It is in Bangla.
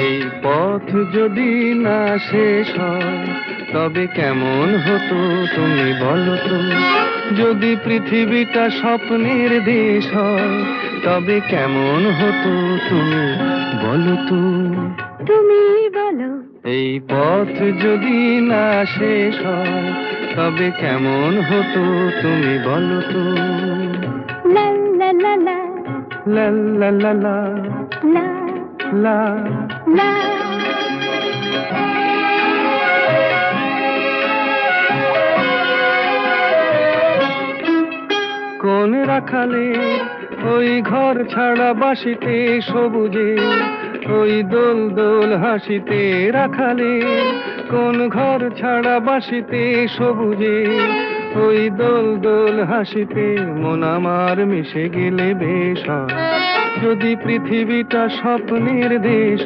এই পথ যদি না শেষ হয় তবে কেমন হতো তুমি বলো তো। যদি পৃথিবীটা স্বপ্নের দেশ হয় তবে কেমন হতো তুমি বলো তো। তুমি বলো। এই পথ যদি না শেষ হয় তবে কেমন হতো তুমি বলো তো। লা লা লা লা লা লা লা লা লা লা। লা। কোন রাখালে ওই ঘর ছাড়া বাসিতে সবুজে ওই দোল দোল হাসিতে রাখালে। কোন ঘর ছাড়া বাসিতে সবুজে ওই দোল দোল হাসিতে মন আমার মিশে গেলে বেশ হয়। যদি পৃথিবীটা স্বপ্নের দেশ